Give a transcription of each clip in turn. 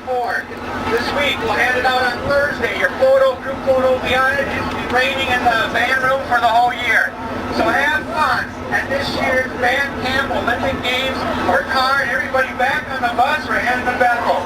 4. This week we'll hand it out on Thursday. Your group photo will be on it. It'll be raining in the band room for the whole year. So have fun at this year's band camp, Olympic Games. Work hard, everybody back on the bus. We're heading to Bethel.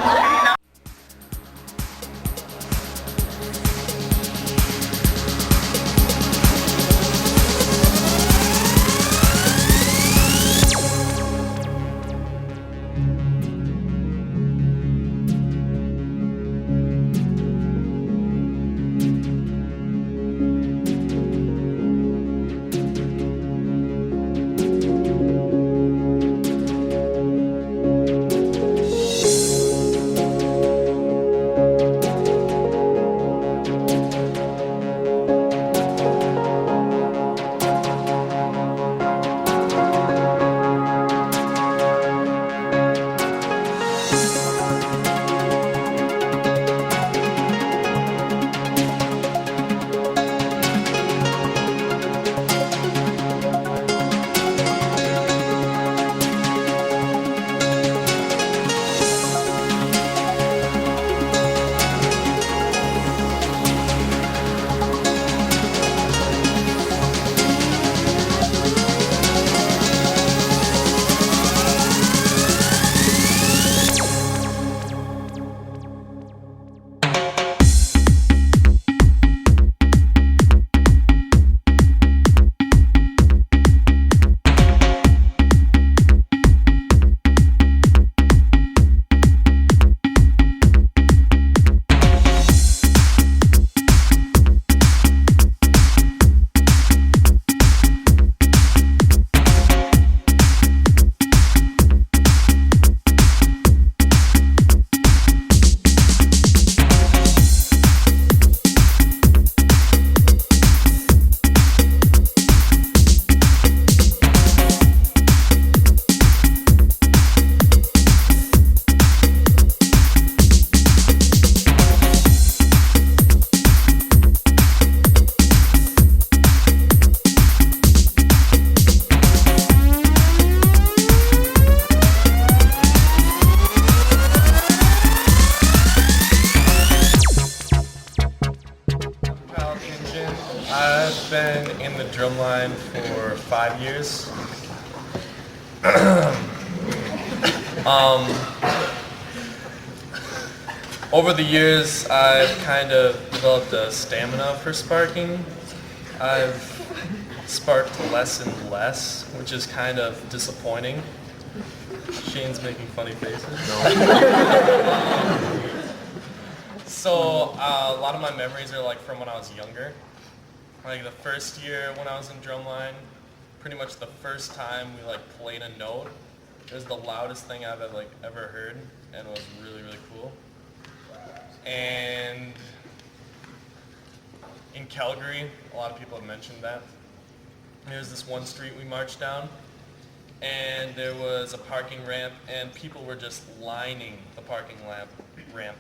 I've been in the drumline for 5 years. Over the years, I've kind of developed a stamina for sparking. I've sparked less and less, which is kind of disappointing. Shane's making funny faces. So a lot of my memories are like from when I was younger. Like the first year when I was in drumline, pretty much the first time we like played a note, it was the loudest thing I've ever heard, and it was really, really cool. And in Calgary, a lot of people have mentioned that. There was this one street we marched down, and there was a parking ramp, and people were just lining the parking ramp. And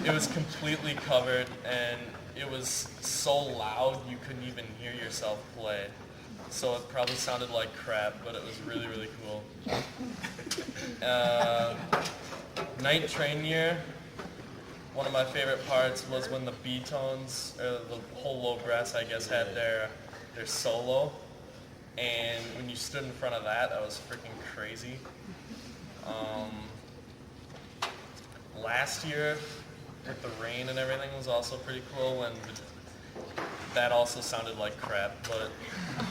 it was completely covered, and it was so loud you couldn't even hear yourself play. So it probably sounded like crap, but it was really, really cool. Night train year, one of my favorite parts was when the B-tones, or the whole low brass, I guess, had their solo. And when you stood in front of that, that was freaking crazy. Last year, with the rain and everything, was also pretty cool, and that also sounded like crap, but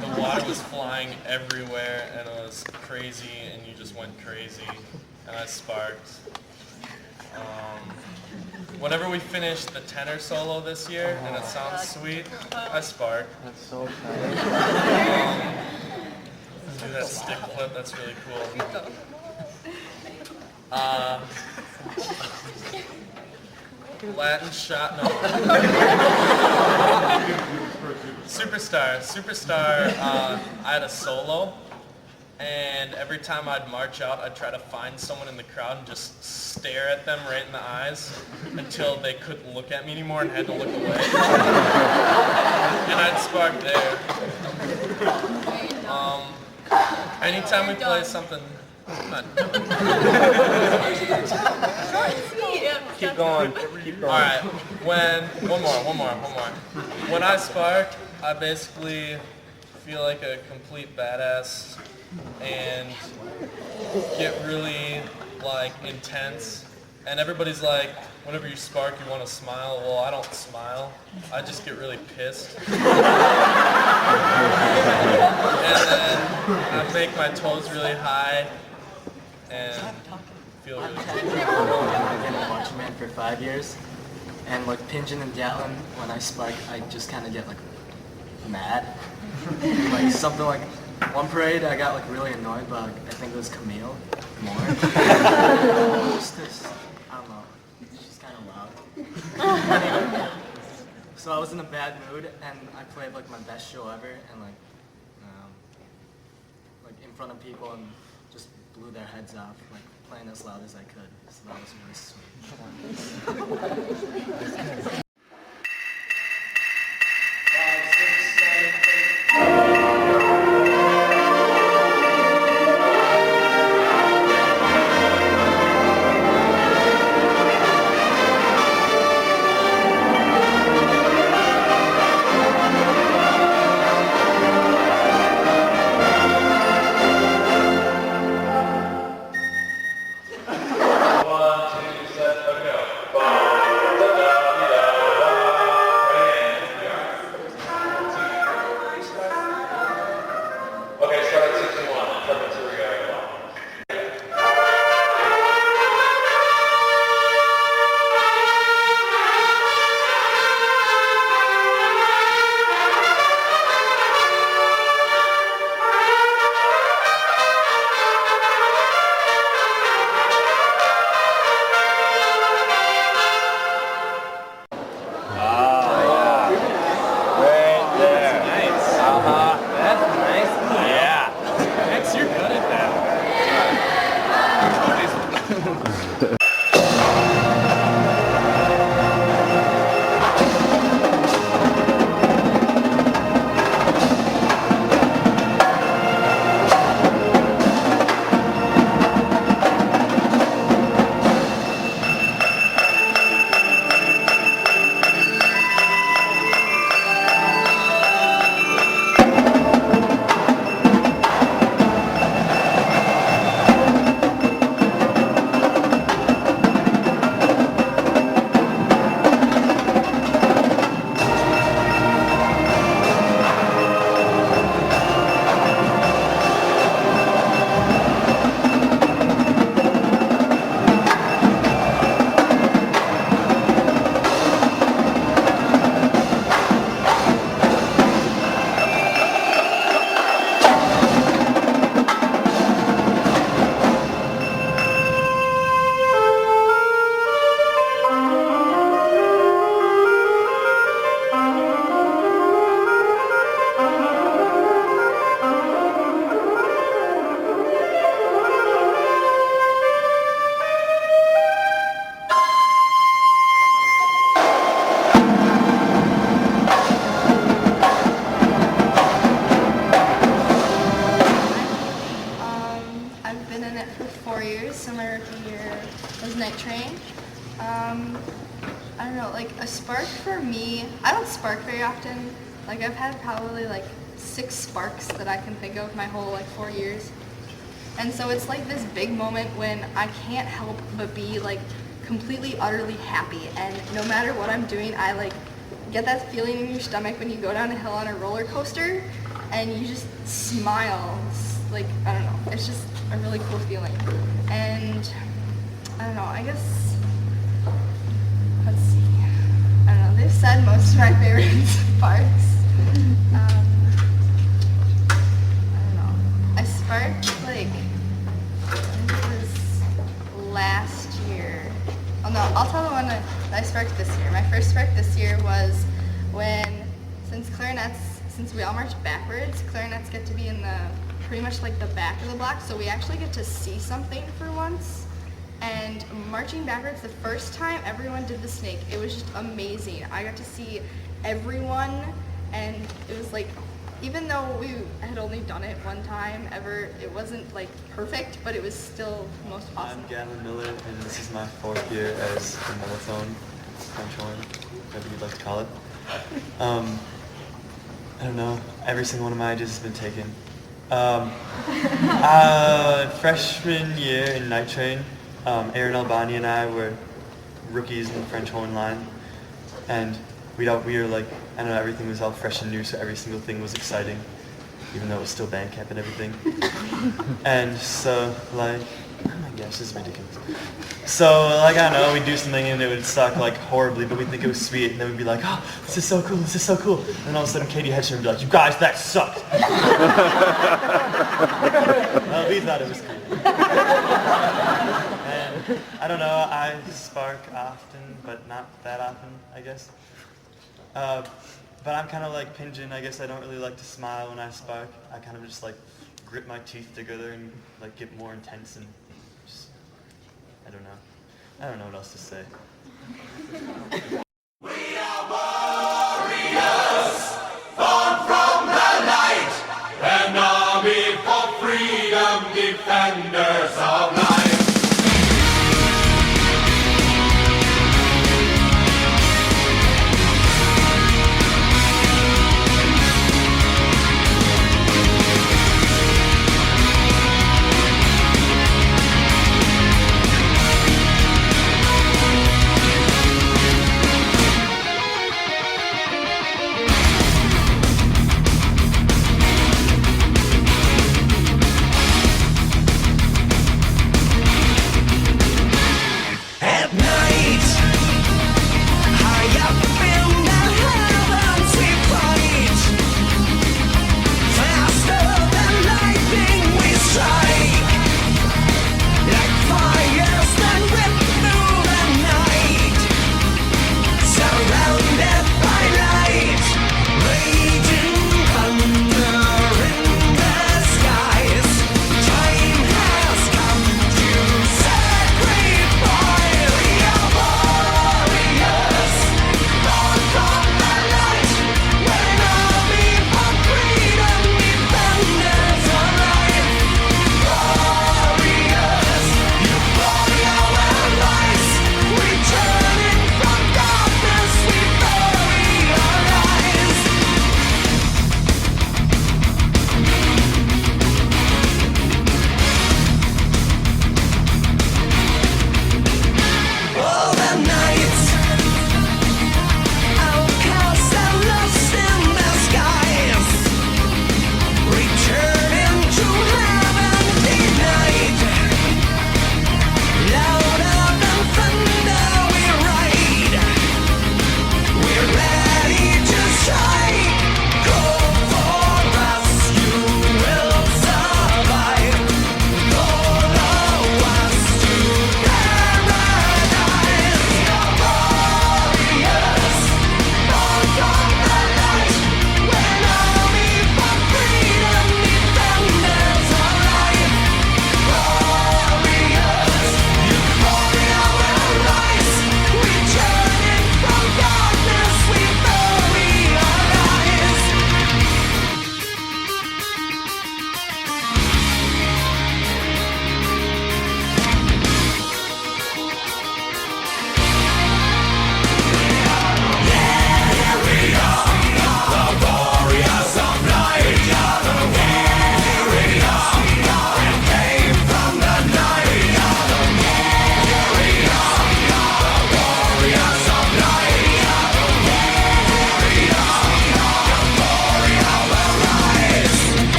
the water was flying everywhere, and it was crazy, and you just went crazy, and I sparked. Whenever we finished the tenor solo this year, and it sounds sweet, I sparked. That's so exciting. Do that stick flip, that's really cool. Latin shot, no. Superstar, I had a solo, and every time I'd march out, I'd try to find someone in the crowd and just stare at them right in the eyes until they couldn't look at me anymore and had to look away. And I'd spark there. Anytime we play something, I'm not done. Keep going. All right. One more. When I spark, I basically feel like a complete badass and get really like intense. And everybody's like, whenever you spark, you want to smile. Well, I don't smile. I just get really pissed. And then I make my toes really high and feel really good. I've been a marching man for 5 years, and like Pinjin and Gatlin, when I spark, I just kind of get like mad. Like something like one parade, I got like really annoyed by like, I think it was Camille more. I don't know. She's kind of loud. Anyway, so I was in a bad mood, and I played like my best show ever, and like in front of people, and just blew their heads off, like playing as loud as I could. So that was really sweet. I don't know, like a spark for me, I don't spark very often. Like I've had probably like 6 sparks that I can think of my whole like 4 years. And so it's like this big moment when I can't help but be like completely utterly happy, and no matter what I'm doing, I like get that feeling in your stomach when you go down a hill on a roller coaster and you just smile. It's like, I don't know, it's just a really cool feeling. And I don't know, I guess, let's see, I don't know, they've said most of my favorite sparks. I don't know, I sparked like, I think it was last year. Oh no, I'll tell the one that I sparked this year. My first spark this year was when, since we all march backwards, clarinets get to be in the, pretty much like the back of the block, so we actually get to see something for once. And marching backwards, the first time everyone did the snake, it was just amazing. I got to see everyone, and it was like even though we had only done it one time ever, it wasn't like perfect, but it was still the most awesome. I'm Gavin Miller, and this is my 4th year as a marathon French horn, whatever you'd like to call it. I don't know, every single one of my ideas has been taken. Freshman year in Night Train, Aaron Albani and I were rookies in the French horn line, and we were like, I don't know, everything was all fresh and new, so every single thing was exciting, even though it was still band camp and everything. And so, like, oh my gosh, this is ridiculous. So, like, I don't know, we'd do something and it would suck, like, horribly, but we'd think it was sweet, and then we'd be like, oh, this is so cool, this is so cool. And then all of a sudden, Katie Hedger would be like, you guys, that sucked. Well, we thought it was cool. And, I don't know, I spark often, but not that often, I guess. But I'm kind of like Pinjin. I guess I don't really like to smile when I spark. I kind of just like grit my teeth together and like get more intense and just, I don't know. I don't know what else to say. We are warriors, born from the night, an army for freedom, defenders of life.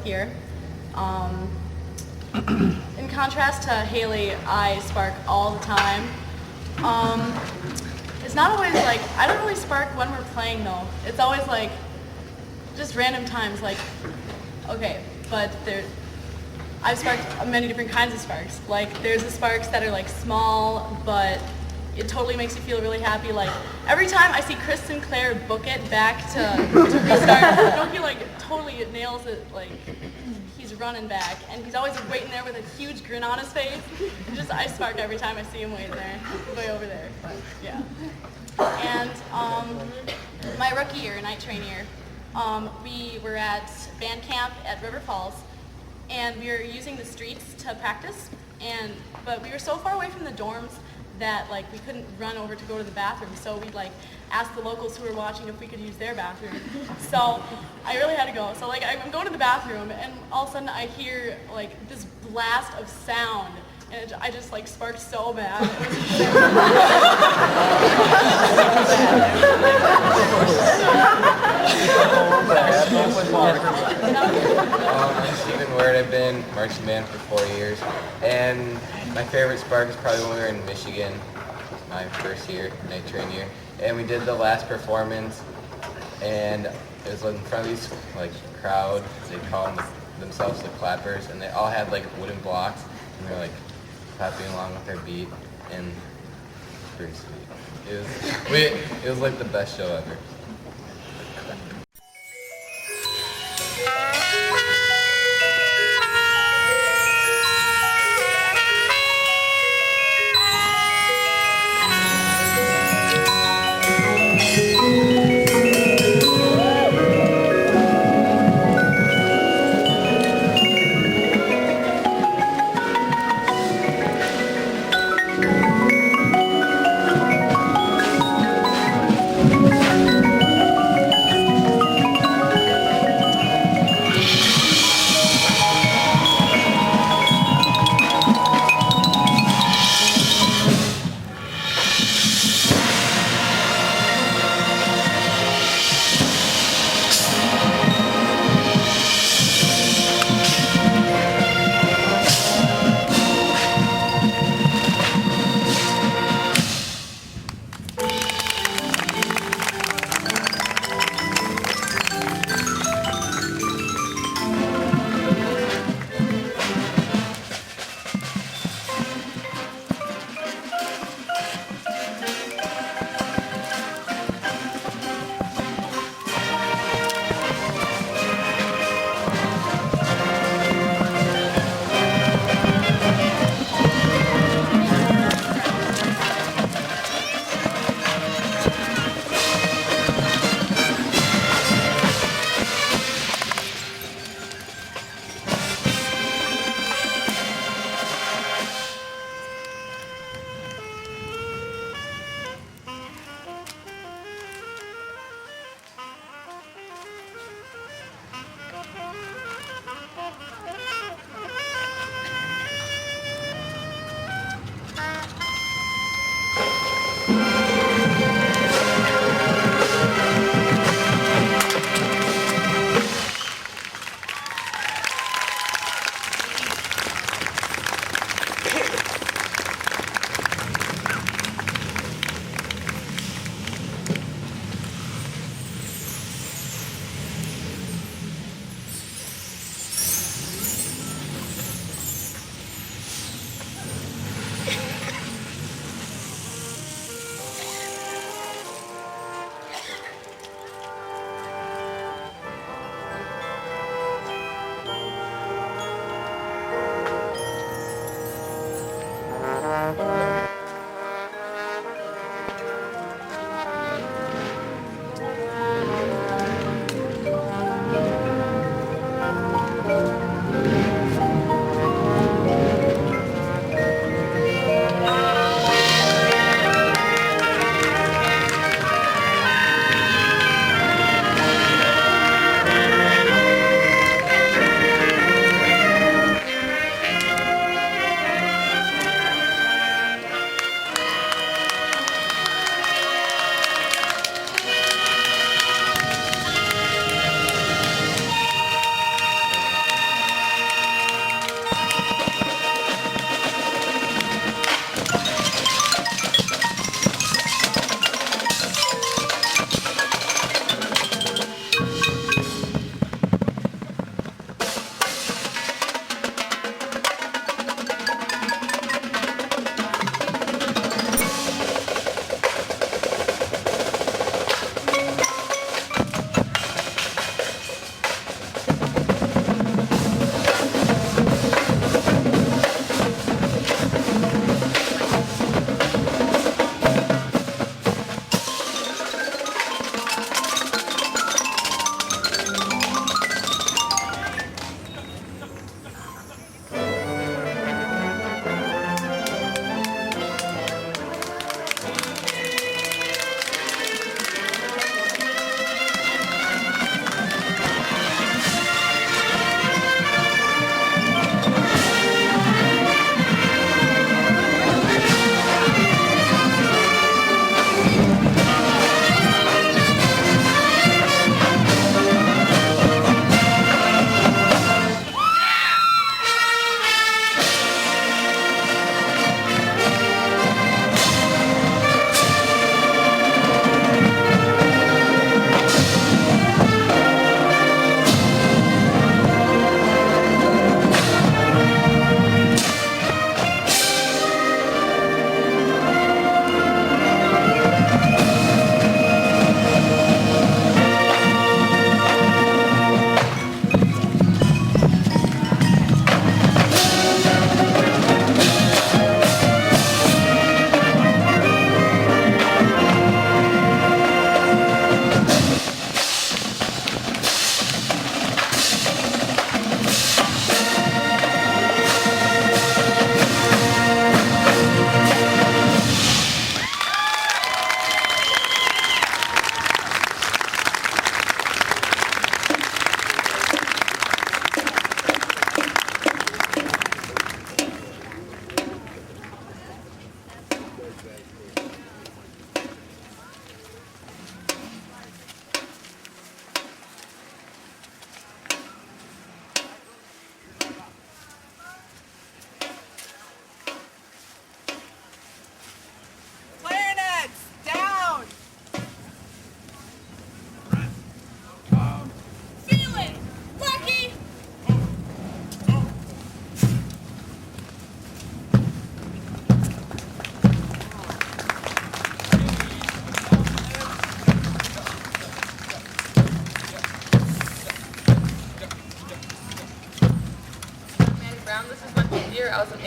4th year. In contrast to Haley, I spark all the time. It's not always like, I don't really spark when we're playing though. It's always like, just random times, like, okay, but I've sparked many different kinds of sparks. Like, there's the sparks that are like small, but it totally makes you feel really happy. Like, every time I see Chris Sinclair book it back to restart, don't he like totally nails it, like, he's running back, and he's always waiting there with a huge grin on his face. And just, I spark every time I see him waiting there, way over there, but yeah. And my rookie year, night train year, we were at band camp at River Falls, and we were using the streets to practice, but we were so far away from the dorms that like we couldn't run over to go to the bathroom, so we'd like ask the locals who were watching if we could use their bathroom. So I really had to go. So like I'm going to the bathroom, and all of a sudden I hear like this blast of sound, and I just like sparked so bad. I'm Stephen Word. I've been marching band for 4 years, and my favorite spark is probably when we were in Michigan, my first year, night train year, and we did the last performance, and it was in front of these like crowd. They call themselves the clappers, and they all had like wooden blocks, and they're like clapping along with their beat, and pretty sweet. It was like the best show ever.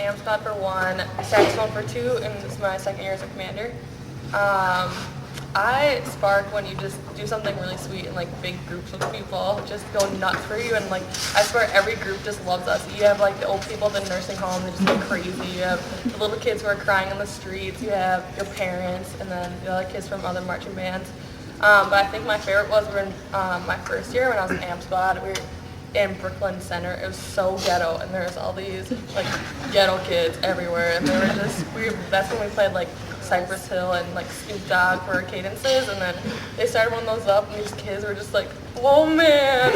AM squad for 1, saxophone for 2, and this is my second year as a commander. I spark when you just do something really sweet in like big groups of people, just go nuts for you, and like I swear every group just loves us. You have like the old people at the nursing home, they just go crazy. You have the little kids who are crying in the streets. You have your parents, and then the other kids from other marching bands. But I think my favorite was we were in my first year when I was in AM squad. We were in Brooklyn Center. It was so ghetto, and there was all these like ghetto kids everywhere, and they were just that's when we played like Cypress Hill and like Snoop Dogg for our cadences, and then they started one of those up, and these kids were just like, oh man,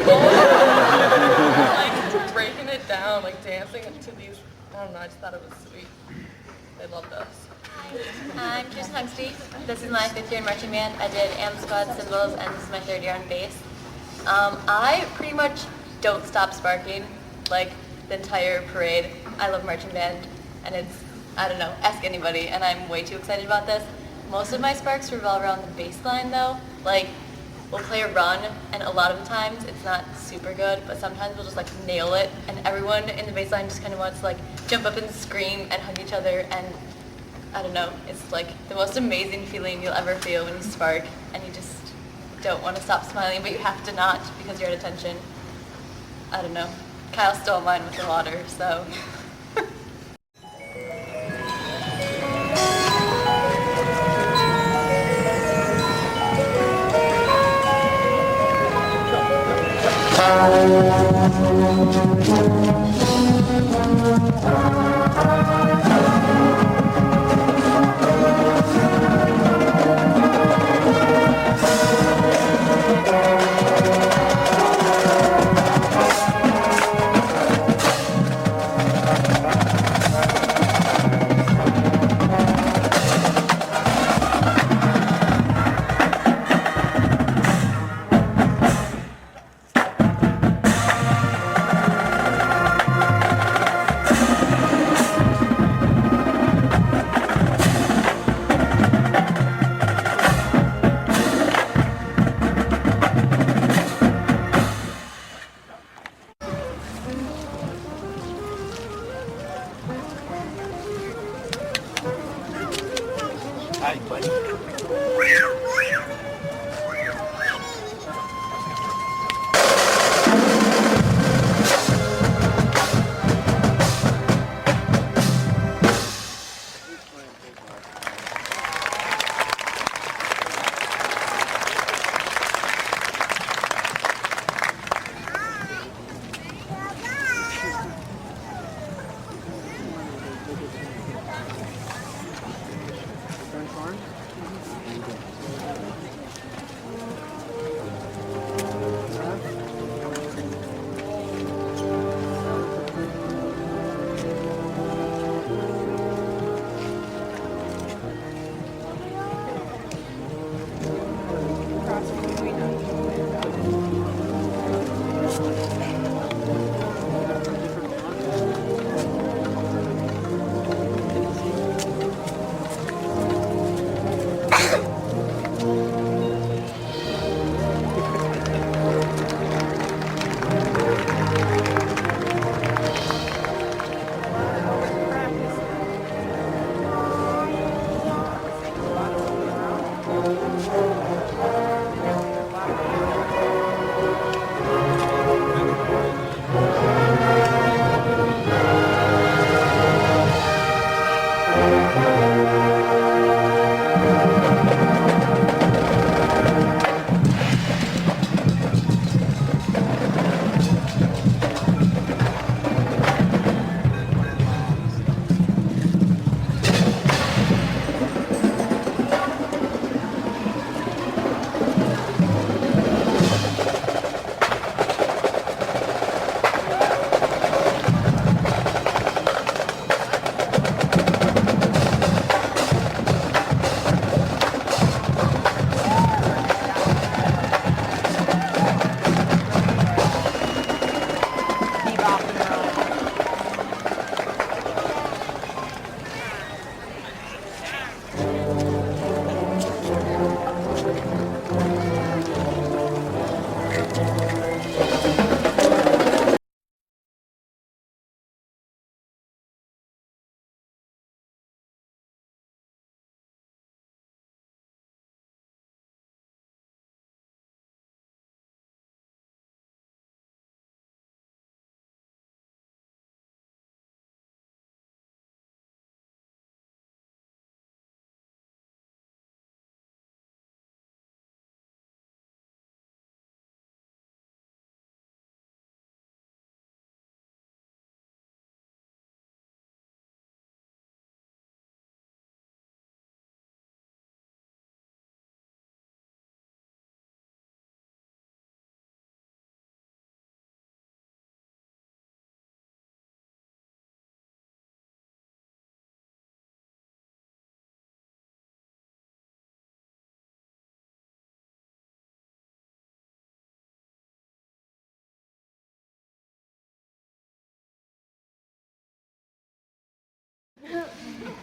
like breaking it down, like dancing to these. I don't know. I just thought it was sweet. They loved us. I'm Kirsten Huxley. This is my 5th year in marching band. I did AM squad cymbals, and this is my 3rd year on bass. I pretty much don't stop sparking like the entire parade. I love marching band, and it's, I don't know, ask anybody, and I'm way too excited about this. Most of my sparks revolve around the bass line though. Like, we'll play a run, and a lot of the times it's not super good, but sometimes we'll just like nail it, and everyone in the bass line just kind of wants to like jump up and scream and hug each other, and I don't know, it's like the most amazing feeling you'll ever feel when you spark, and you just don't want to stop smiling, but you have to not because you're at attention. I don't know. Kyle stole mine with the water, so.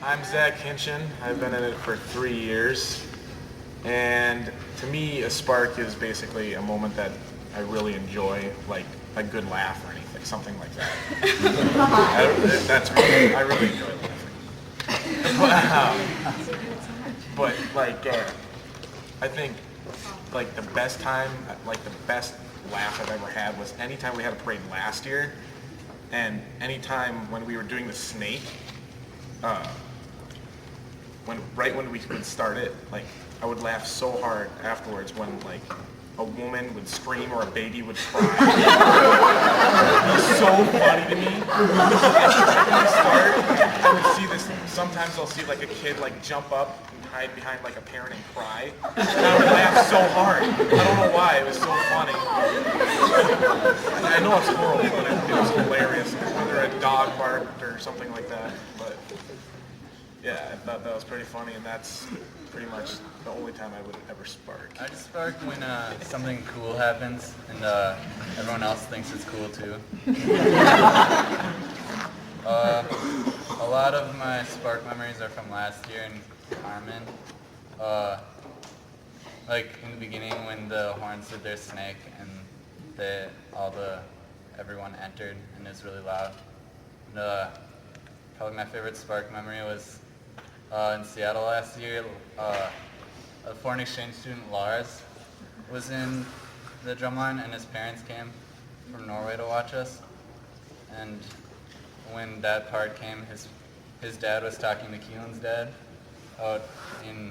I'm Zach Hinchin. I've been in it for 3 years. And to me, a spark is basically a moment that I really enjoy, like a good laugh or anything, something like that. I really enjoy laughing. But I think like the best time, like the best laugh I've ever had was anytime we had a parade last year, and anytime when we were doing the snake, right when we would start it, like I would laugh so hard afterwards when like a woman would scream or a baby would cry. It was so funny to me. When we start, I would see this. Sometimes I'll see like a kid like jump up and hide behind like a parent and cry. And I would laugh so hard. I don't know why. It was so funny. I know it's horrible, but it was hilarious. Whether a dog barked or something like that, but. Yeah, I thought that was pretty funny, and that's pretty much the only time I would ever spark. I just spark when something cool happens and everyone else thinks it's cool too. A lot of my spark memories are from last year in Carmen. Like in the beginning when the horns did their snake and everyone entered and it was really loud. And, probably my favorite spark memory was in Seattle last year. A foreign exchange student, Lars, was in the drumline and his parents came from Norway to watch us. And when that part came, his dad was talking to Keelan's dad out in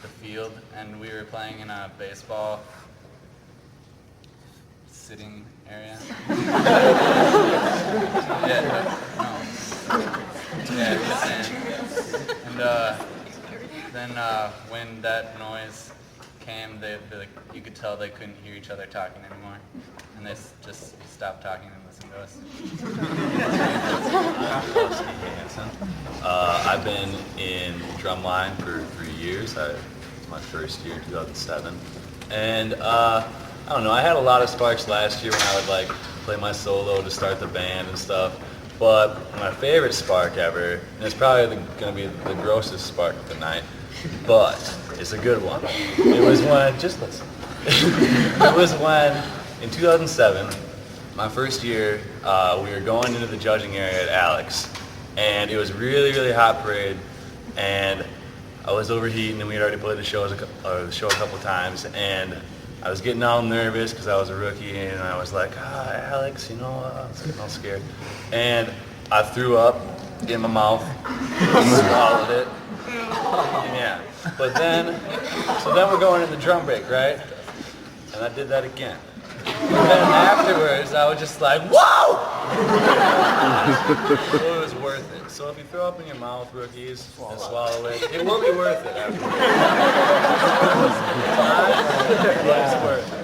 the field, and we were playing in a baseball sitting area. And then when that noise came, you could tell they couldn't hear each other talking anymore, and they just stopped talking and listened to us. I've been in drumline for 3 years. My first year, 2007, and I don't know. I had a lot of sparks last year when I would like play my solo to start the band and stuff. But my favorite spark ever, and it's probably going to be the grossest spark of the night, but it's a good one. It was when, just listen. It was when, in 2007, my first year, we were going into the judging area at Alex, and it was really, really hot parade, and I was overheating, and we had already played the show a couple times, and I was getting all nervous because I was a rookie, and I was like, Alex, I was getting all scared. And I threw up in my mouth, swallowed it. Yeah. But then we're going in the drum break, right? And I did that again. And then afterwards, I was just like, whoa! So it was worth it. So if you throw up in your mouth, rookies, and swallow it, it will be worth it afterwards. It's worth it.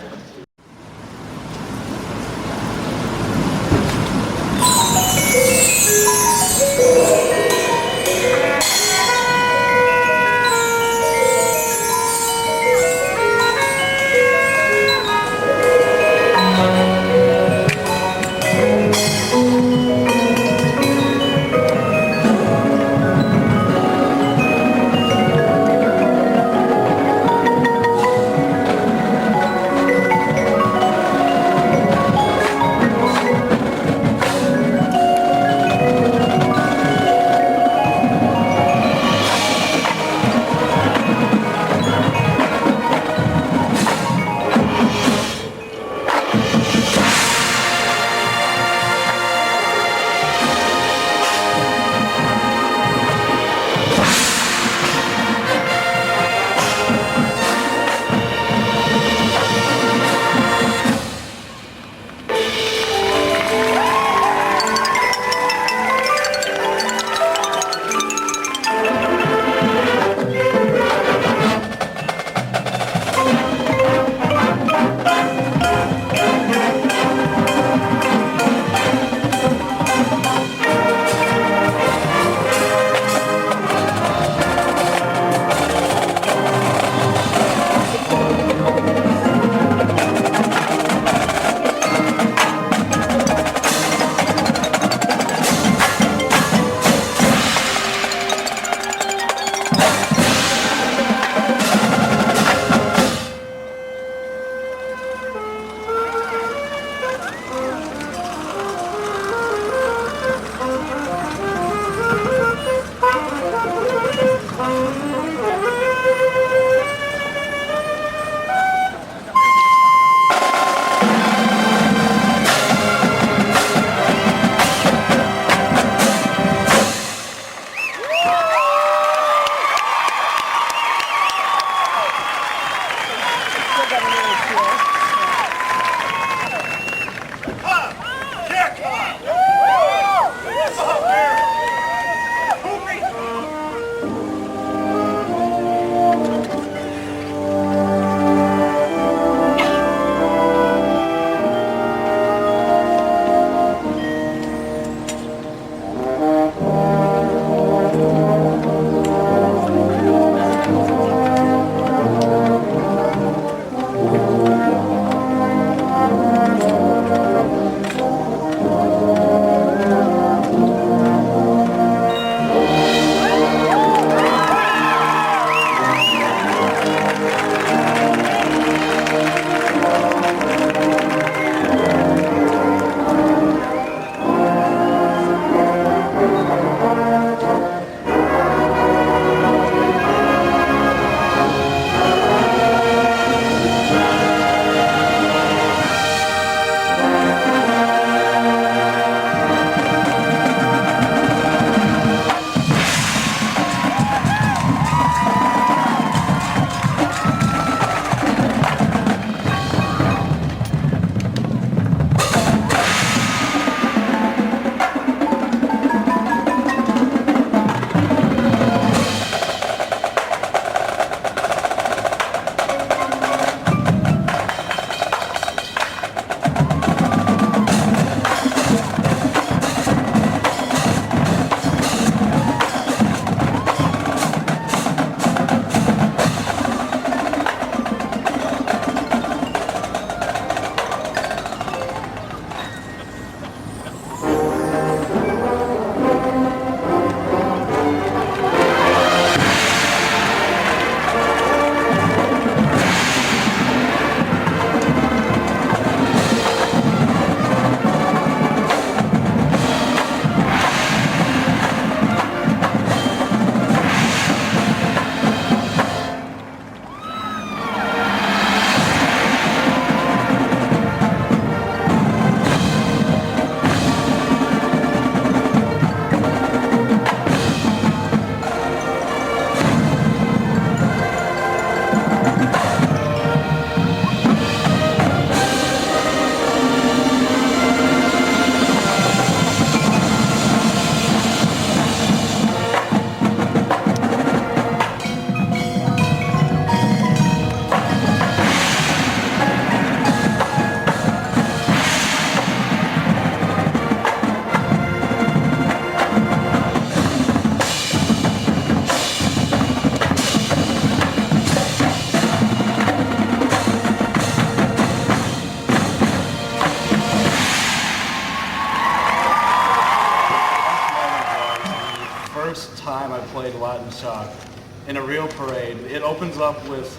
in a real parade. It opens up with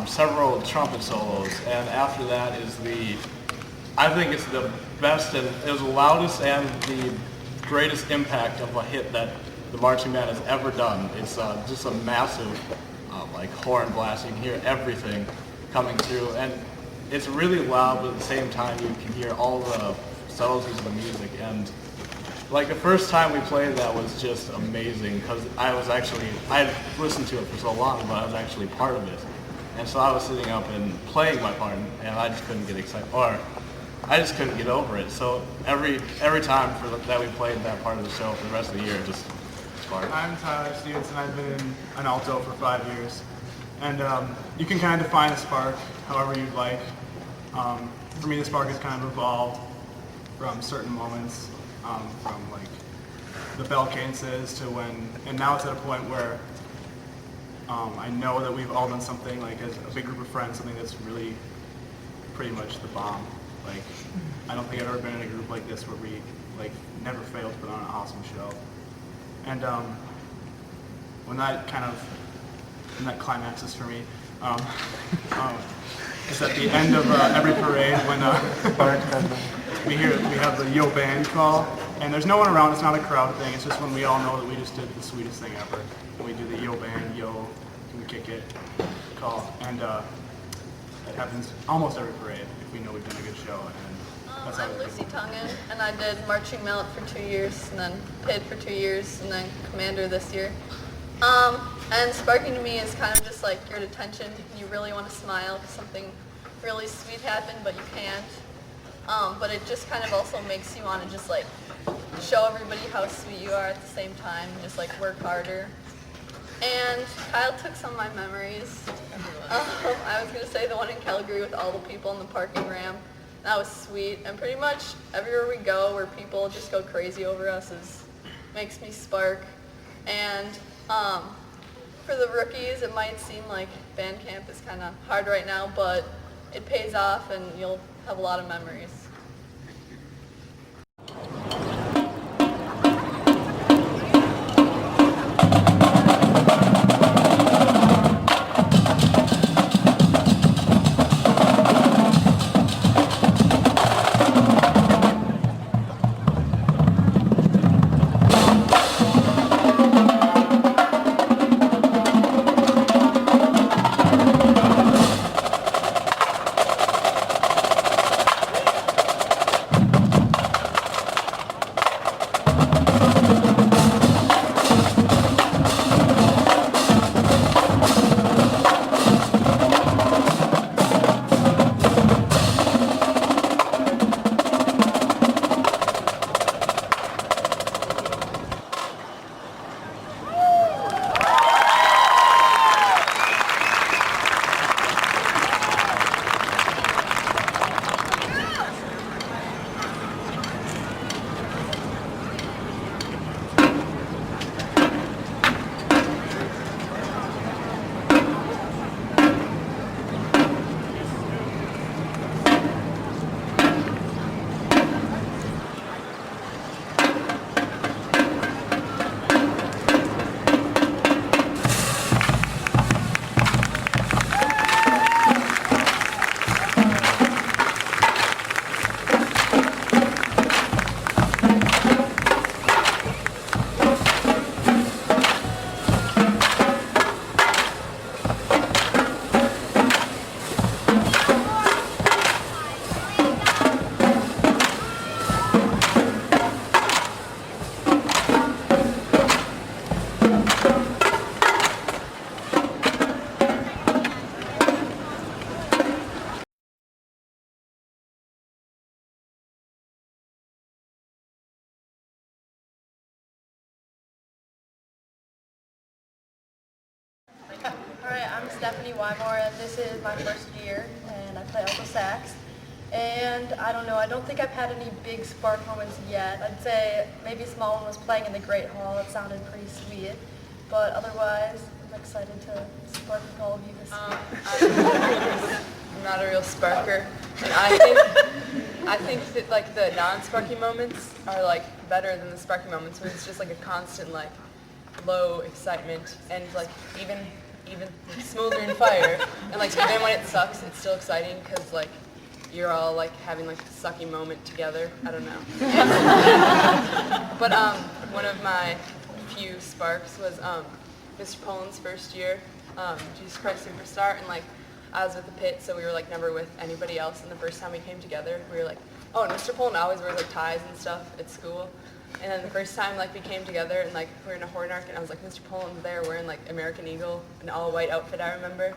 several trumpet solos, and after that is I think it's the best and it was the loudest and the greatest impact of a hit that the marching band has ever done. It's just a massive like horn blast. You can hear everything coming through, and it's really loud, but at the same time you can hear all the subtleties of the music. And like the first time we played that was just amazing because I had listened to it for so long, but I was actually part of it. And so I was sitting up and playing my part, and I just couldn't get excited, or I just couldn't get over it. So every time that we played that part of the show for the rest of the year, it just sparked. I'm Tyler Stevenson. I've been in an alto for 5 years. And you can kind of define a spark however you'd like. For me, the spark has kind of evolved from certain moments, from like the bell cadences to and now it's at a point where I know that we've all done something, like as a big group of friends, something that's really pretty much the bomb. Like, I don't think I've ever been in a group like this where we like never failed to put on an awesome show. And when that climaxes for me, it's at the end of every parade when we have the yo band call, and there's no one around. It's not a crowd thing. It's just when we all know that we just did the sweetest thing ever. And we do the yo band, yo, can we kick it call, and that happens almost every parade if we know we've done a good show. And that's how I'm Lucy Tongan, and I did marching mallet for 2 years, and then PID for 2 years, and then commander this year. And sparking to me is kind of just like your detention. You really want to smile because something really sweet happened, but you can't. But it just kind of also makes you want to just like show everybody how sweet you are at the same time, and just like work harder. And Kyle took some of my memories. I was going to say the one in Calgary with all the people in the parking ramp. That was sweet. And pretty much everywhere we go where people just go crazy over us makes me spark. And for the rookies, it might seem like band camp is kind of hard right now, but it pays off and you'll have a lot of memories. Alright, I'm Stephanie Wymore, and this is my first year, and I play alto sax. And I don't know, I don't think I've had any big spark moments yet. I'd say maybe a small one was playing in the Great Hall. It sounded pretty sweet. But otherwise, I'm excited to spark with all of you this year. I'm not a real sparker. And I think that like the non-sparky moments are like better than the sparky moments when it's just like a constant like low excitement and like even smoldering fire. And like even when it sucks, it's still exciting because like you're all like having like a sucky moment together. I don't know. But one of my few sparks was Mr. Poland's first year, Jesus Christ Superstar, and like I was with the pit, so we were like never with anybody else. And the first time we came together, we were like, oh, and Mr. Poland always wears like ties and stuff at school. And then the first time like we came together and like we were in a horn arc, and I was like, Mr. Poland's there wearing like American Eagle, an all white outfit I remember,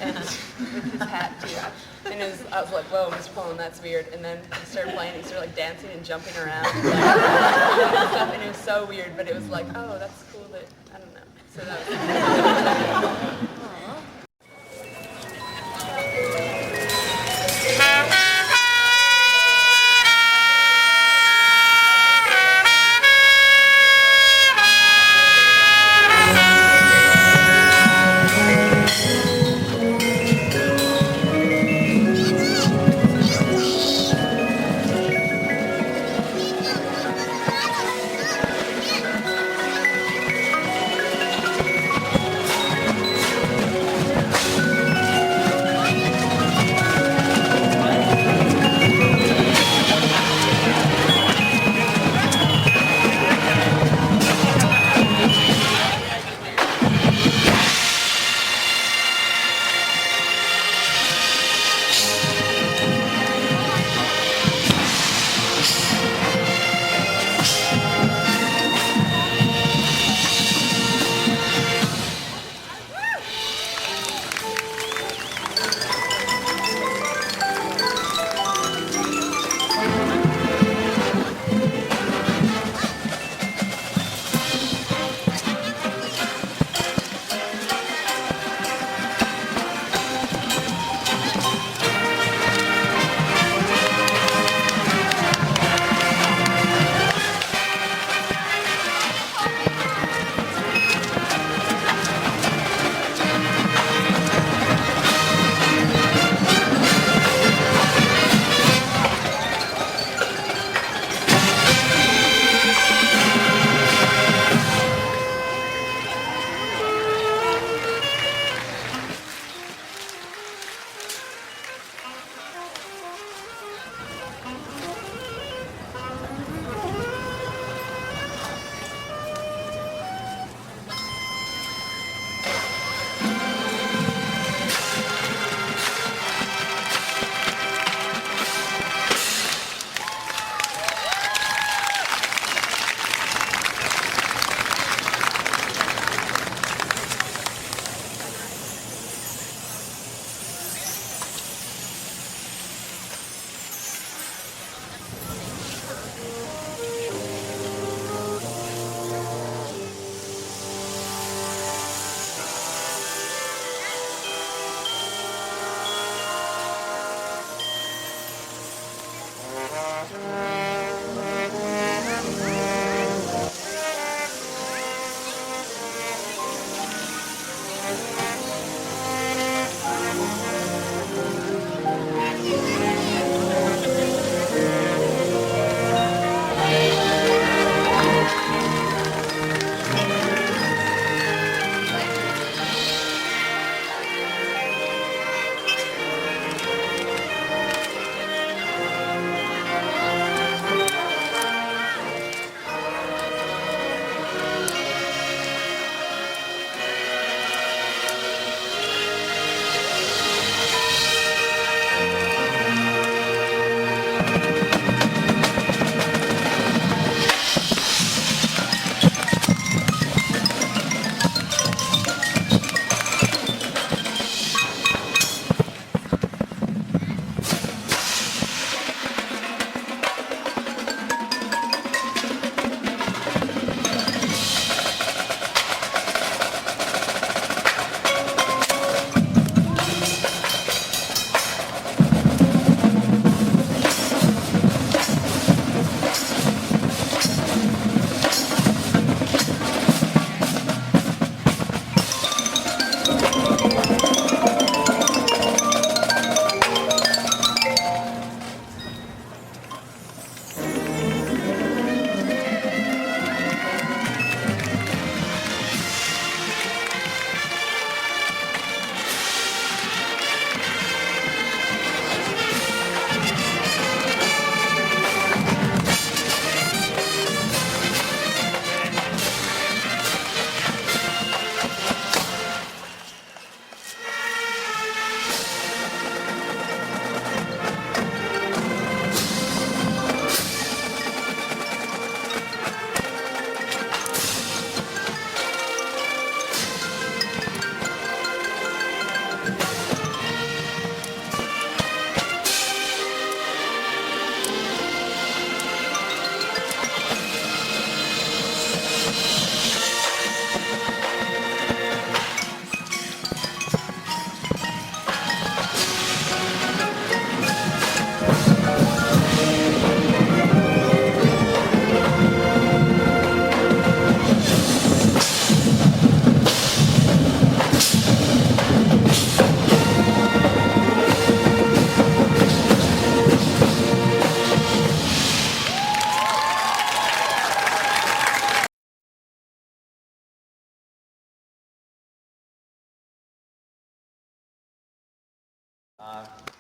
and with his hat too. And I was like, whoa, Mr. Poland, that's weird. And then he started playing, he started like dancing and jumping around and, like, and stuff, and it was so weird, but it was like, oh, that's cool that, I don't know. So that was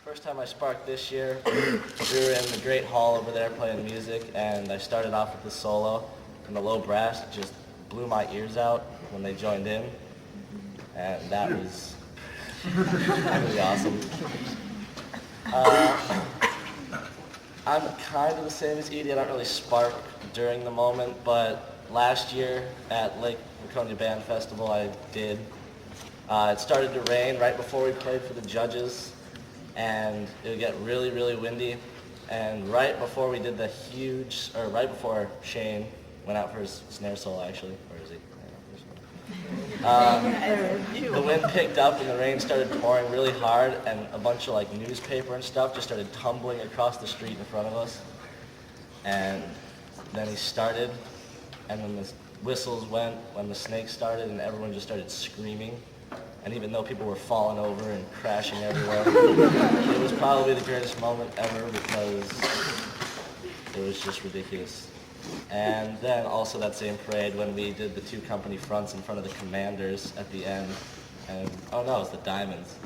First time I sparked this year, we were in the great hall over there playing music, and I started off with the solo, and the low brass just blew my ears out when they joined in, and that was really awesome. I'm kind of the same as Edie. I don't really spark during the moment, but last year at Waconia Band Festival I did. It started to rain right before we played for the judges, and it would get really, really windy. And right before we did right before Shane went out for his snare solo, actually, where is he? The wind picked up and the rain started pouring really hard, and a bunch of newspaper and stuff just started tumbling across the street in front of us. And then he started, and then the whistles went when the snake started, and everyone just started screaming. And even though people were falling over and crashing everywhere, it was probably the greatest moment ever because it was just ridiculous. And then also that same parade when we did the 2 company fronts in front of the commanders at the end, and oh no, it was the Diamonds,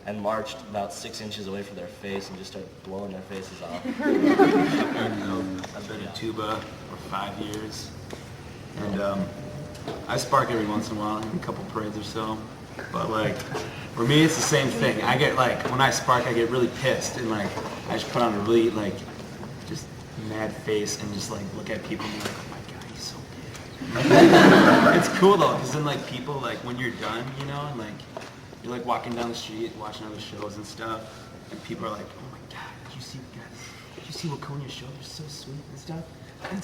and marched about 6 inches away from their face and just started blowing their faces off. I've been in tuba for 5 years, and I spark every once in a while, in a couple parades or so. But for me, it's the same thing. I get when I spark, I get really pissed, and I just put on a really just mad face and just look at people and be like, oh my god, he's so big. It's cool though, because then people when you're done, you know, and you're walking down the street, watching other shows and stuff, and people are like, oh my god, did you see Waconia's show? They're so sweet and stuff. And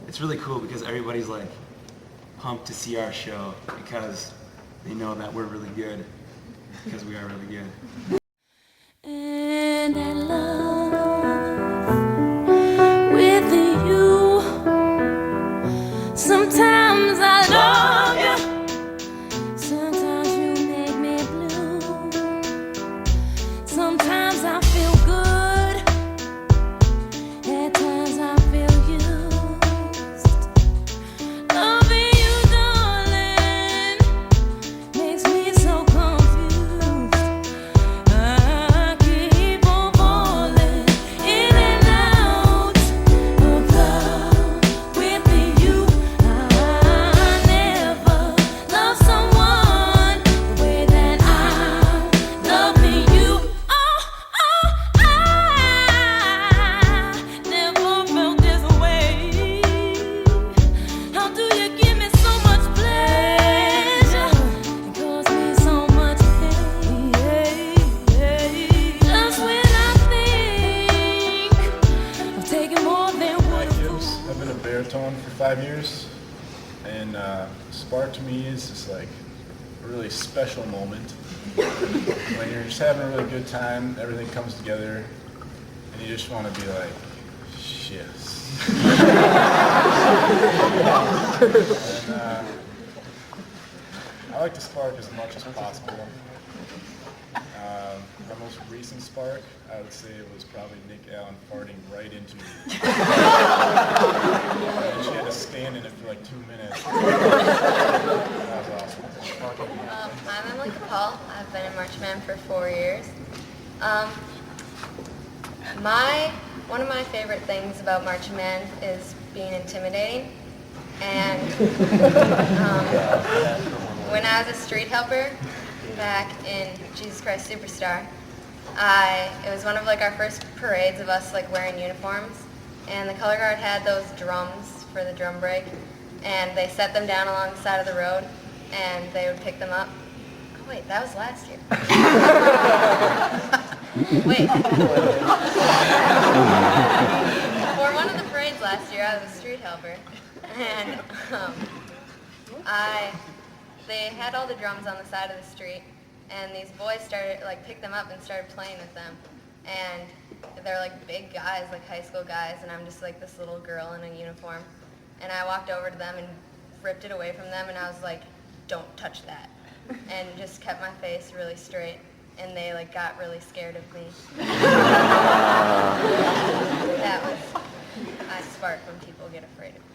it's really cool because everybody's pumped to see our show because they know that we're really good, because we are really good. And I love with you. Sometimes I love you. Sometimes you make me blue. Sometimes I feel good. At times I feel used. Loving you, darling, makes me so confused. I keep on falling in and out of love with you. I never loved someone the way that I'm loving you. Oh, I never felt this way. How do you give me so much pleasure and cause me so much pain? Just when I think I'm taking more than what it was. I've been a baritone for 5 years, and spark to me is just a really special moment when you're just having a really good time, everything comes together, and you just want to be like, yes. And I like to spark as much as possible. My most recent spark, I would say it was probably Nick Allen farting right into me. And she had to stand in it for 2 minutes. That was awesome. I'm Emily Capal. I've been in Marching Band for 4 years. One of my favorite things about Marching Band is being intimidating. And when I was a street helper back in Jesus Christ Superstar, it was one of our first parades of us wearing uniforms, and the color guard had those drums for the drum break, and they set them down along the side of the road, and they would pick them up. Oh wait, that was last year. Wait. For one of the parades last year, I was a street helper, and they had all the drums on the side of the street, and these boys started picked them up and started playing with them, and they're big guys, high school guys, and I'm just this little girl in a uniform, and I walked over to them and ripped it away from them, and I was like, don't touch that, and just kept my face really straight, and they got really scared of me. That was, I spark when people get afraid of me.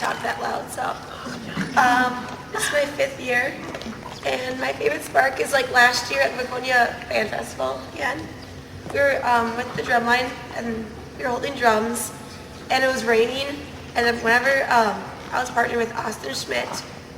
talk that loud, so. This is my 5th year, and my favorite spark is like last year at Waconia Band Festival again. We were with the drum line, and we were holding drums, and it was raining, and then whenever I was partnering with Austin Schmidt,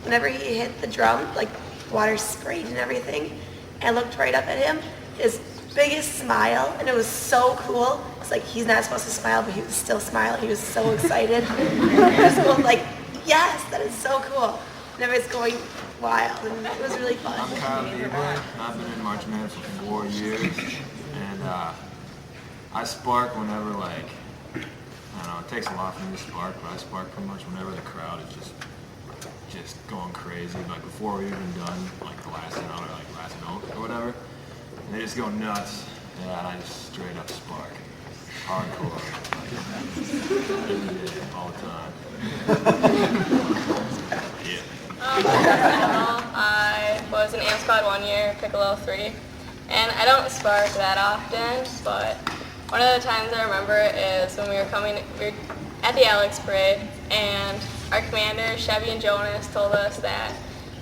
whenever he hit the drum, like water sprayed and everything, and I looked right up at him, his biggest smile, and it was so cool. It's like he's not supposed to smile, but he was still smiling. He was so excited. I was going like, yes, that is so cool. And it was going wild, and it was really fun. I'm Kyle Bieber. I've been in marching band for 4 years, and I spark whenever, like, I don't know, it takes a lot for me to spark, but I spark pretty much whenever the crowd is just going crazy. Like before we've even done like the last note or like last note or whatever, and they just go nuts. Yeah, and I just straight up spark, hardcore, like, every day, all the time. Yeah. I was in Amp Squad 1 year, Piccolo 3, and I don't spark that often, but one of the times I remember is when we were at the Alex Parade, and our commander, Chevy and Jonas, told us that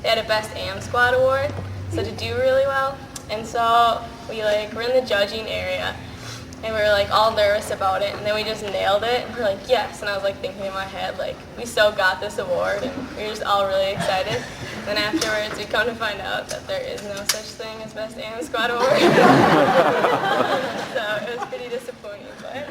they had a Best Amp Squad award, so to do really well, And so we were in the judging area, and we were all nervous about it, and then we just nailed it, and we were like, yes. And I was thinking in my head, we so got this award, and we were just all really excited. Then afterwards, we come to find out that there is no such thing as Best AM Squad Award. So it was pretty disappointing, but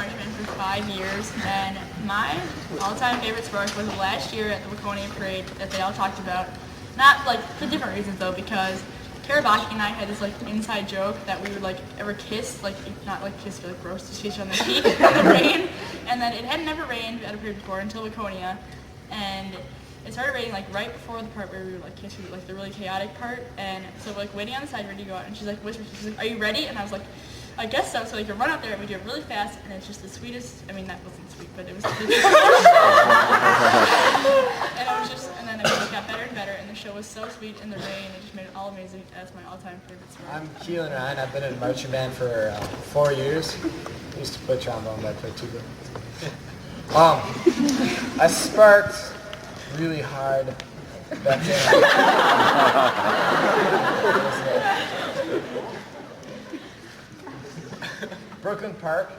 marching band for 5 years, and my all-time favorite spark was last year at the Waconia parade that they all talked about. Not like for different reasons though, because Karabaki and I had this like inside joke that we would like ever kiss, like not like kiss, but like roast each other on the cheek in the rain, and then it had never rained at a parade before until Waconia, and it started raining like right before the part where we would like kiss, like the really chaotic part, and so we're like waiting on the side ready to go out, and she's like whispers, she's like, "Are you ready?" And I was like, "I guess so." So like you run out there and we do it really fast, and it's just the sweetest. I mean that wasn't sweet, but it was. And it was just, and then it got better and better, and the show was so sweet in the rain. It just made it all amazing. That's my all-time favorite spark. I'm Keelan Ryan. I've been in marching band for 4 years. I used to play trombone, but I played tuba. I sparked really hard back then. Brooklyn Park,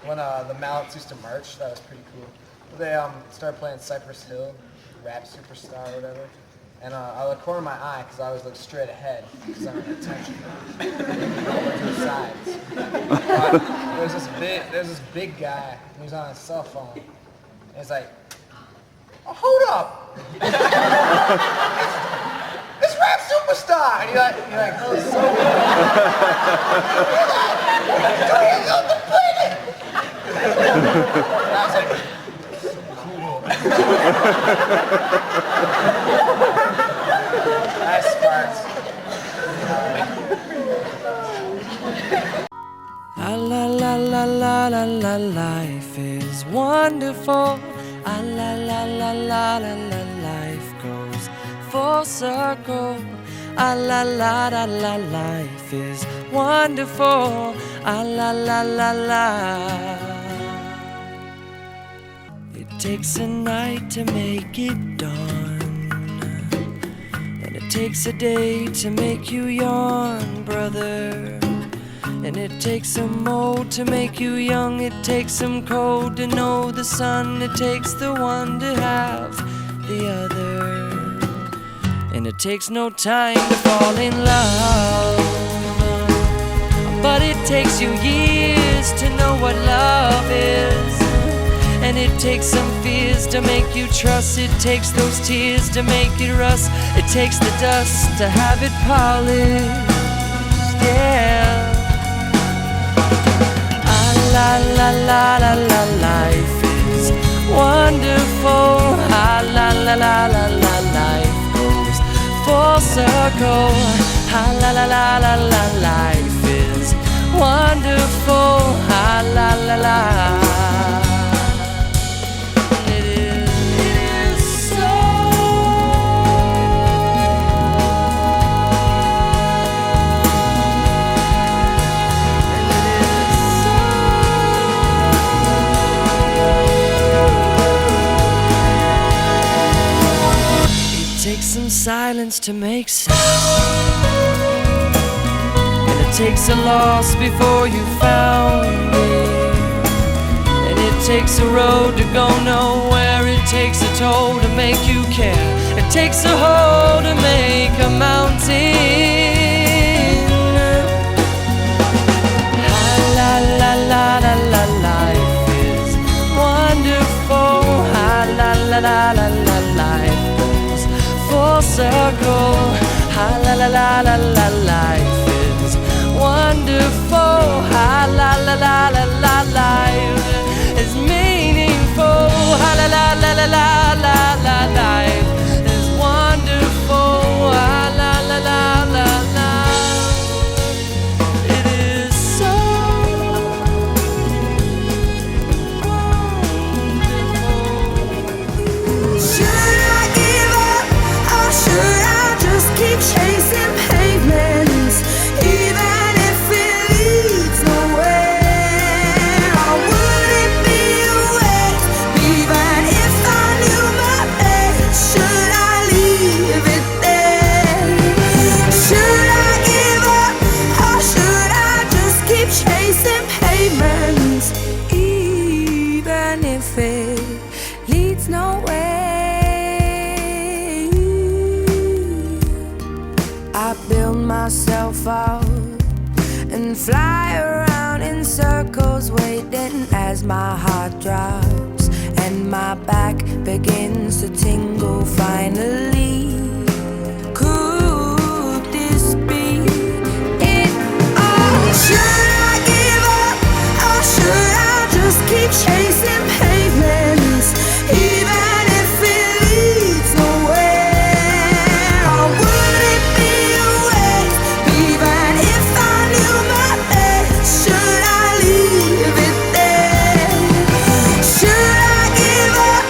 when the Mallets used to march, that was pretty cool. They started playing Cypress Hill, Rap Superstar or whatever. And I looked corner of my eye because I always look straight ahead because I'm in attention. I look to the sides. There's this big guy, and he's on his cell phone. And he's like, "Oh, hold up! It's Rap Superstar!" And you're like, "Oh, so and I was like, cool. Nice sparks. La la la la la la la, life is wonderful. La la la la la la, life goes full circle. La la la la, life is wonderful. La la la la. It takes a night to make it dawn, and it takes a day to make you yawn, brother. And it takes some old to make you young. It takes some cold to know the sun. It takes the one to have the other. And it takes no time to fall in love, but it takes you years to know what love is. And it takes some fears to make you trust. It takes those tears to make it rust. It takes the dust to have it polished, yeah. La la la la la, life is wonderful. La la la la la, life goes full circle. La la la la la, life is wonderful. La la la la. It is so. Takes some silence to make sound, and it takes a loss before you found it. And it takes a road to go nowhere. It takes a toll to make you care. It takes a hole to make a mountain. La la la la la, life is wonderful. La la la la la, life full circle. Ha la la la la la, life is wonderful. Ha la la la la la, life is meaningful. Ha la la la la la la la, life is wonderful. Ha la la la la la. It is so wonderful. Should I give up? Or should I just keep chasing pavements, even if it leads nowhere? Or would it be a waste, even if I knew my place? Should I leave it there? Should I give up? Or should I just keep chasing pavements, even if it leads nowhere? I build myself out and fly around in circles, waiting as my heart drops and my back begins to tingle finally. Could this be it? Oh, should I give up or should I just keep chasing pavements, even if it leads nowhere? Or would it be a waste, even if I knew my best? Should I leave it there? Should I give up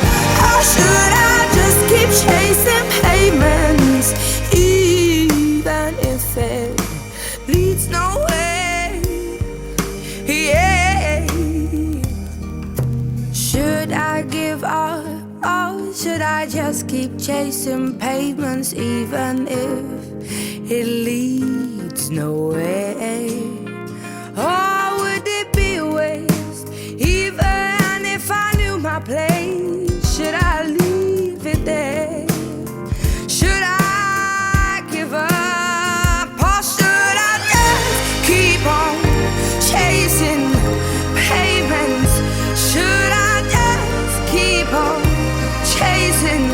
or should I just keep chasing pavements, even if it leads nowhere? Yeah. Should I give up or should I just keep chasing pavements, even if it leads nowhere? Or would it be a waste, even if I knew my place? Should I leave it there? Should I give up or should I just keep on chasing pavements? Should I just keep on chasing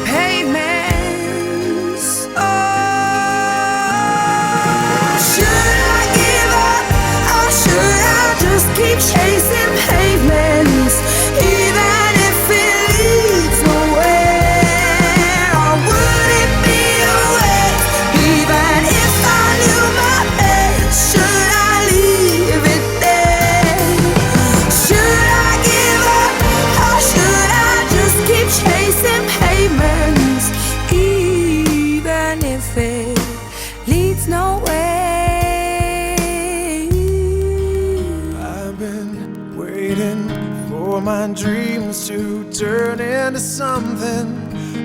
pavements? Oh, should I give up or should I just keep chasing pavements, even if it leads nowhere? Or would it be a waste, even if I knew my best? Should I leave it there? Should I give up or should I just keep chasing pavements, even if it leads nowhere? I've been waiting for my dreams to turn into something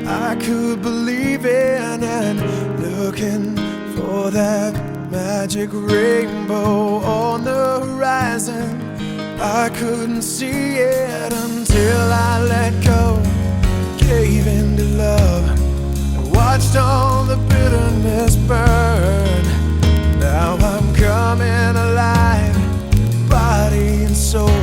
I could believe in, and looking for that magic rainbow on the horizon. I couldn't see it until I let go, gave in to love, and watched all the bitterness burn. Now I'm coming alive, body and soul,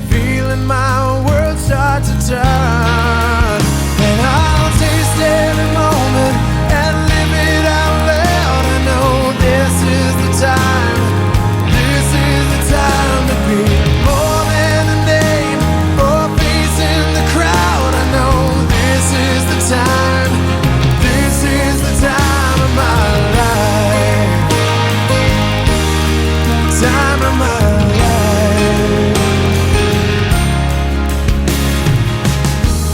feeling my world start to turn. And I'll taste every moment and live it out loud. I know this is the time, this is the time to be more than a name or a face in the crowd. I know this is the time, this is the time of my life, time of my life.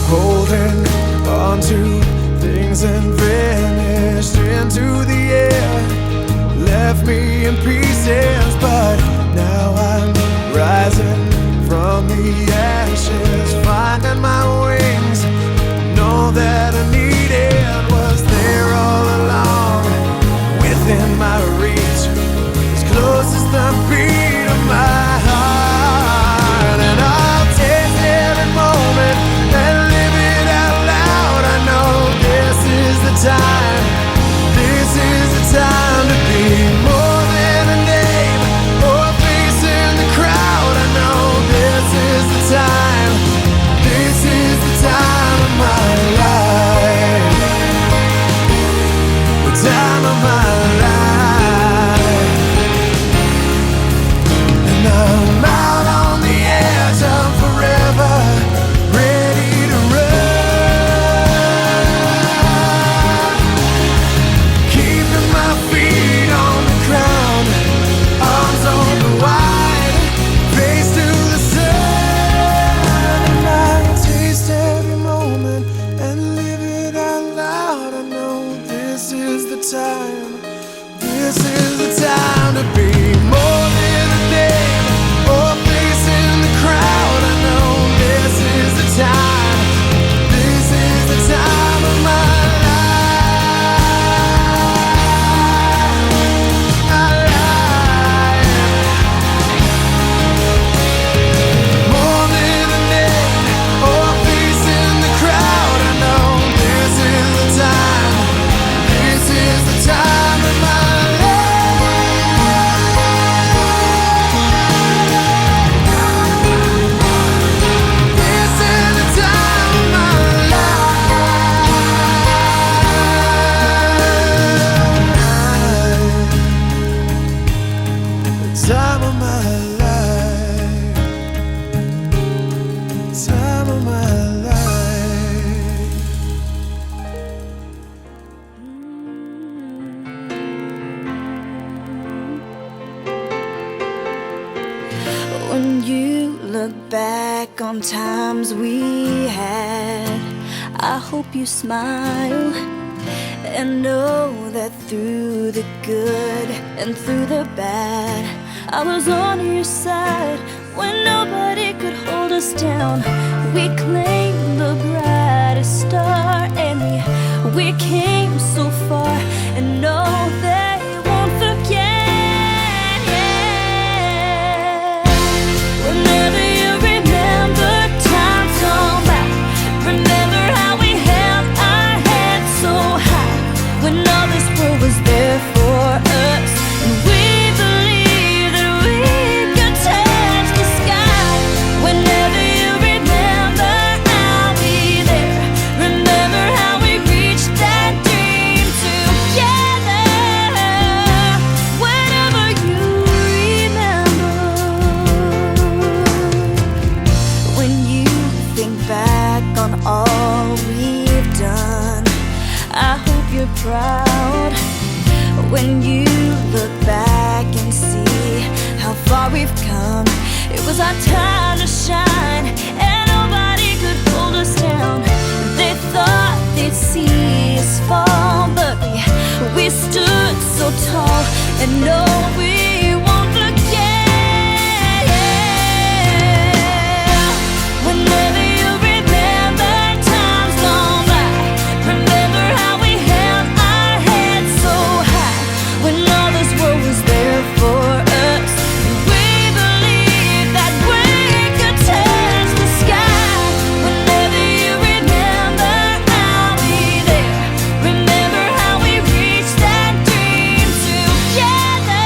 Holding on to things and vanished into the air, left me in pieces, but now I'm rising from the ashes, finding my wings. Know that I needed was there all along, within my reach, as close as the beat of my heart. And I'll taste every moment and live it out loud. I know this is the time, this is the time to be more than a name or a face in the crowd. I know this is the time, this is the time of my life, the time of my life. And I'm out on the edge of forever, ready to run, keeping my feet on the ground, arms open wide, face to the sun. And I'll taste every moment and live it out loud. I know this is the time, this is the time to be more than a name or a face in the crowd. I know this is the time, this is the time of my More than a name or a face in the crowd. I know this is the time, this is the time of my life. you look back on times we had, I hope you smile and know that through the good and through the bad, I was on your side when nobody could hold us down. We claimed the brightest star and we came so far, and no, they won't forget. Whenever you remember times gone by, remember how we held our heads so high when all this world was there for us, and we believed that we could touch the sky. Whenever you remember, I'll be there. Remember how we reached that dream together. Whenever you remember, when you think back on all we've done, I hope you're proud. When you look back and see how far we've come, it was our time to shine, and nobody could hold us down. They thought they'd see us fall, but we stood so tall, and no, we won't forget. Whenever you remember times gone by, remember how we held our heads so high when all this world was there for us. We believed that we could touch the sky. Whenever you remember, I'll be there. Remember how we reached that dream together.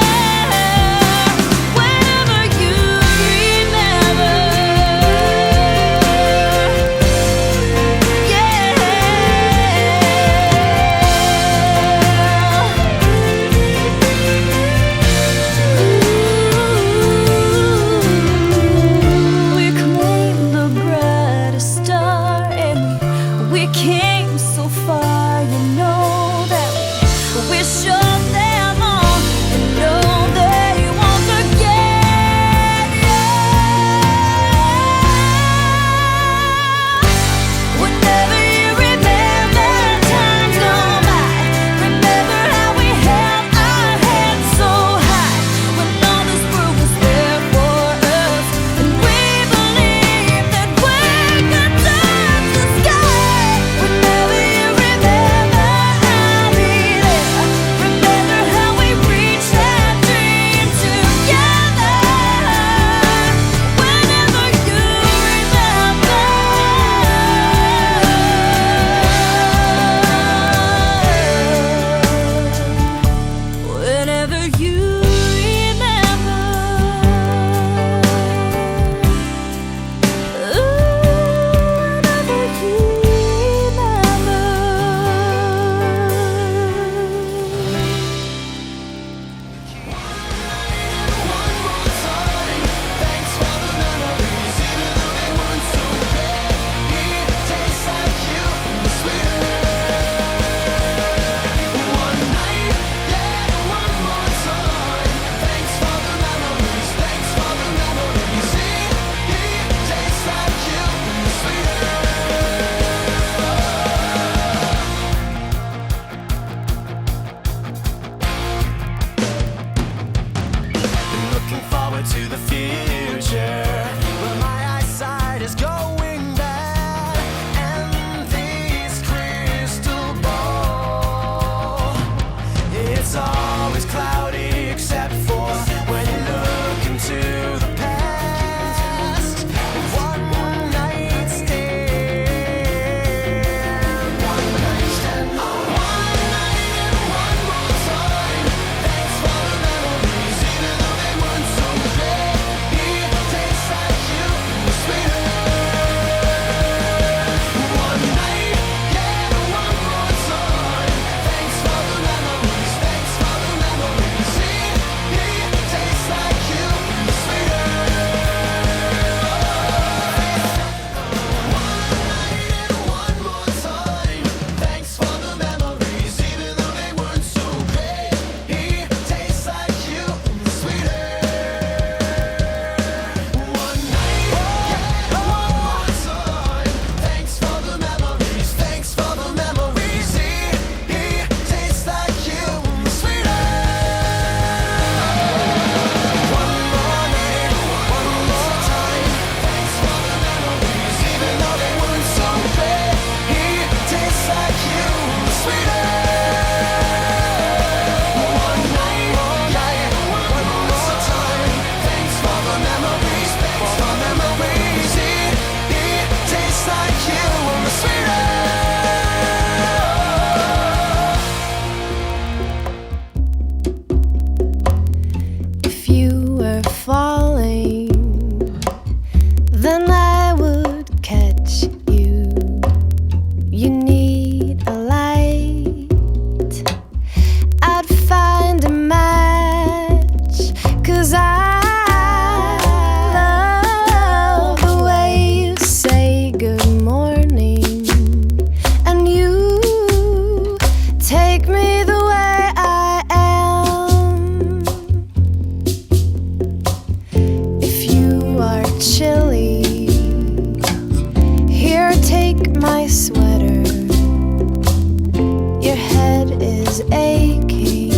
is aching,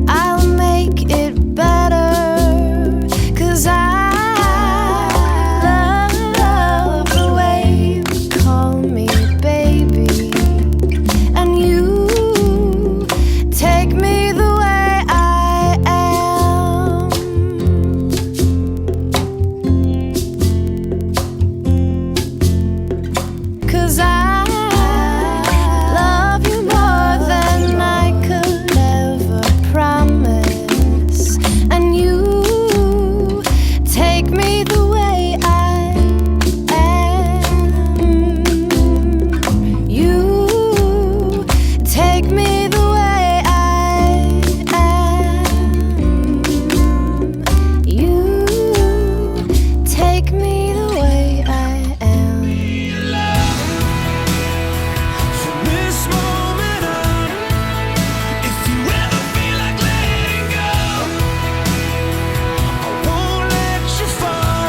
I'll make it better, 'cause I love the way you call me baby, and you take me the way I am. 'Cause I love you more than I could ever promise, and you take me the way I am. You take me the way I am. You take me the way I am. From this moment on, if you ever feel like letting go, I won't let you fall.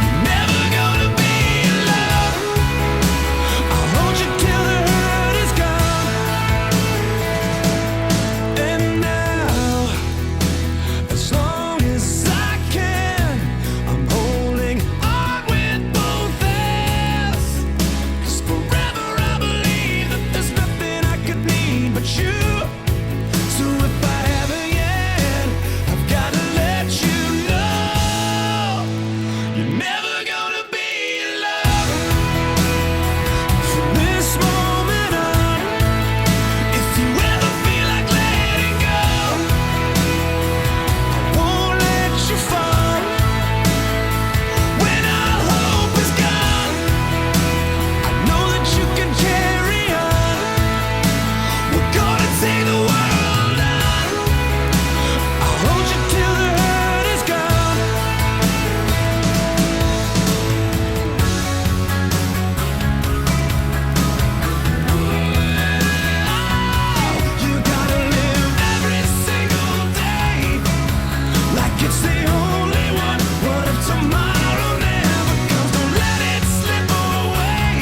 You're never gonna be alone. I'll hold you till the hurt is gone. And now, as long as I can, I'm holding on with both hands. 'Cause forever I believe that there's nothing I could need but you. So if I haven't yet, I've gotta let you know you're never gonna be alone. From this moment on, if you ever feel like letting go, I won't let you fall. When all hope is gone, I know that you can carry on. We're gonna take the world on. I'll hold you till the hurt is gone. You gotta live every single day like it's the only one. What if tomorrow never comes? Don't let it slip away.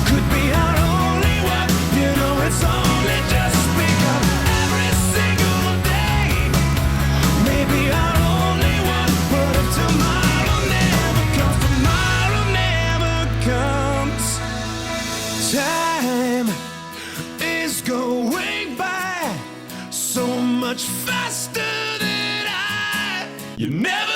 Could be our only one. You know it's only just begun. Every single day, maybe our only one. What if tomorrow never comes? Tomorrow never comes. Time is going by so much faster than you never